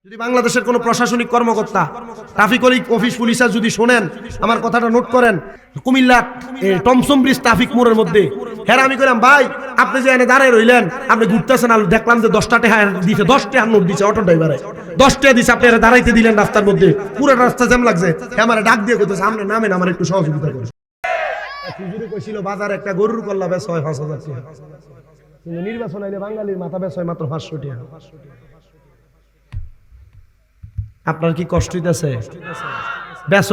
যদি বাংলাদেশের কোনো প্রশাসনিক কর্মকর্তা ট্রাফিক অফিস পুলিশার যদি শোনেন আমার কথাটা নোট করেন, কুমিল্লা টমসম ব্রিজ ট্রাফিক মোড়ের মধ্যে হ্যাঁ আমি কইলাম ভাই আপনি যে এনে দাঁড়ায় রইলেন, আপনি ঘুরতেছেন, আর দেখলাম যে 10টা টাকা দিছে, 10 টাকা নোট দিছে অটো ড্রাইভারে, 10 টাকা দিছে, আপনি দাঁড়াইতে দিলেন রাস্তার মধ্যে, পুরো রাস্তা জ্যাম লাগছে, আমার ডাক দিয়ে কইতেছে আপনি নামেন, আমার একটু সহযোগিতা করুন। হুজুরে কইছিল বাজার একটা গরুর কল্লা বেচ হয় 5,000 টাকা, কিন্তু নির্বাচন আইলে বাঙালির মাথা বেচ হয় মাত্র 500 টাকা। আপনার কি কষ্ট হইতেছে? বেচ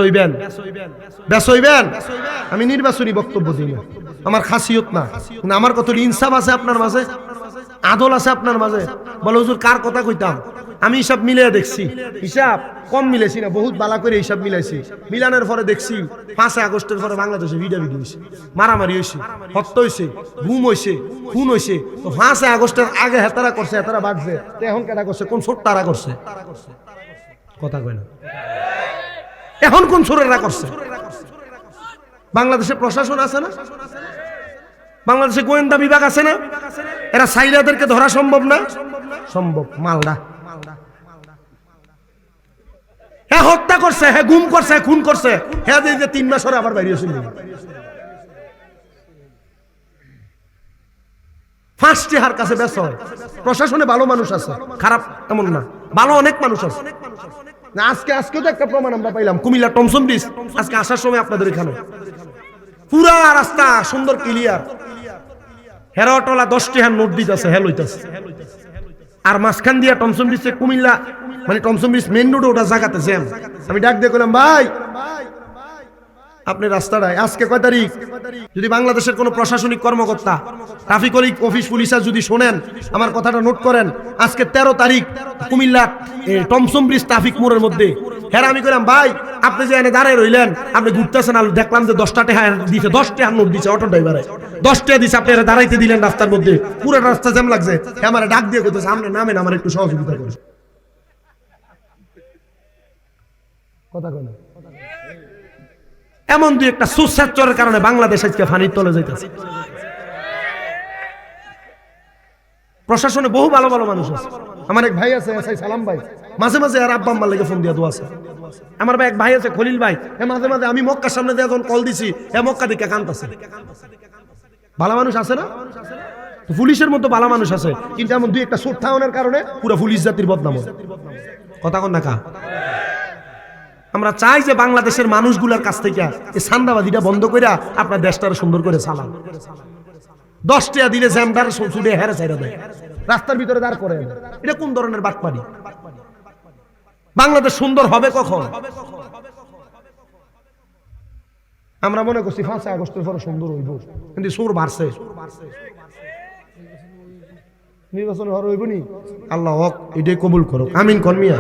হইবেন। আমি নির্বাচনী বক্তব্য দিই না, আমার খাসিয়ত না, কিন্তু আমার কত ইনসাফ আছে আপনার মাঝে, আদল আছে আপনার মাঝে। বলে হুজুর কার কথা কইতাম, আমি হিসাব মিলিয়ে দেখছি, হিসাব কম মিলেছি না, বহুত বালা করে হিসাব মিলাইছি, মিলানোর পরে দেখছি 5 আগস্টের পরে বাংলাদেশে ভিডিও হয়েছে, মারামারি হয়েছে, হত্যা হয়েছে, গুম হয়েছে, খুন হয়েছে। তো 5 আগস্টের আগে হেতারা করছে, হেতারা বাগছে, তো এখন কেটা করছে, কোন ছোট তারা করছে? কথা কয় না, এখন কোন ছোটরা করছে? বাংলাদেশে প্রশাসন আছে না, বাংলাদেশে গোয়েন্দা বিভাগ আছে না, এরা সাইরাদেরকে ধরা সম্ভব না? সম্ভব। মালদা হ্যাঁ হত্যা করছে, হ্যাঁ গুম করছে, খুন করছে, হ্যাঁ 3 মাস পরে আবার বাইরে আসেন। ফার্স্টে হার কাছে বেশ হয়। প্রশাসনে ভালো মানুষ আছে, খারাপ এমন না, ভালো অনেক মানুষ আছে। আজকেও তো একটা প্রমাণ আমরা পাইলাম, কুমিল্লা টমসম ব্রিজ আজকে আসার সময় আপনাদের এখানে পুরা রাস্তা সুন্দর ক্লিয়ার, হেরাটলা 10 টাকা নোট দিতেছে, হ্যাঁ লইতেছে, আর মাঝখান দিয়া টমসম ব্রিজে কুমিল্লা মানে টমসম ব্রিজ মেইন রোডে ওটা জায়গাতে জ্যাম। আমি ডাক দিয়ে কইলাম ভাই আপনি রাস্তাটায় আজকে কয় তারিখ, যদি বাংলাদেশের কোনো প্রশাসনিক কর্মকর্তা ট্রাফিক অফিস পুলিশার যদি শোনেন আমার কথাটা নোট করেন, আজকে 13 তারিখ কুমিল্লা টমসম ব্রিজ ট্রাফিক মোড়ের মধ্যে হ্যাঁ আমি কইলাম ভাই আপনি যে এনে দাঁড়ায় রইলেন, আপনি ঘুরতেছেন, আর দেখলাম যে 10টা টাকা দিছে, 10 টাকা নোট দিছে অটো ড্রাইভারে, 10 টাকা দিছে, আপনি দাঁড়াইতে দিলেন রাস্তার মধ্যে, পুরো রাস্তা জ্যাম লাগছে, আমার ডাক দিয়ে কইতেছে আপনি নামেন, আমার একটু সহযোগিতা করুন। কথা কয় না, এমন দুই একটা সুস্বাচ্ছরের কারণে বাংলাদেশ আজকে ফানির তলে যাইতেছে। প্রশাসনে বহু ভালো ভালো মানুষ আছে, আমার এক ভাই আছে এসআই সালাম ভাই, মাঝে মাঝে আর আব্বা আম্মার লেগে ফোন দিয়া দোয়া আছে। আমার ভাই এক ভাই আছে খলিল ভাই, মাঝে মাঝে আমি মক্কার সামনে দিয়ে যখন কল দিছি মক্কা দিকে কাঁদতেছে। ভালো মানুষ আছে না, পুলিশের মতো ভালো মানুষ আছে, কিন্তু এমন দুই একটা সুট থাউনের কারণে পুরো পুলিশ জাতির বদনাম হয়। কথা কন না কা? আমরা চাই যে বাংলাদেশের মানুষগুলোর কাছ থেকে এই সান্দাবাদিটা বন্ধ করে আপনার দেশটারে সুন্দর করে চালান। 10 টাকা দিলে জ্যামদার ছুটে হেরে চাইরা দেয়, রাস্তার ভিতরে দাঁড় করে, এটা কোন ধরনের বাটপারি? বাংলাদেশ সুন্দর হবে কখন? আমরা মনে করছি 5 আগস্টের পরে সুন্দর হইব, কিন্তু সুর বাড়ছে, নির্বাচন হওয়ার হইব নি। আল্লাহ হক এটাই কবুল করুক, আমিন। কর্মিয়া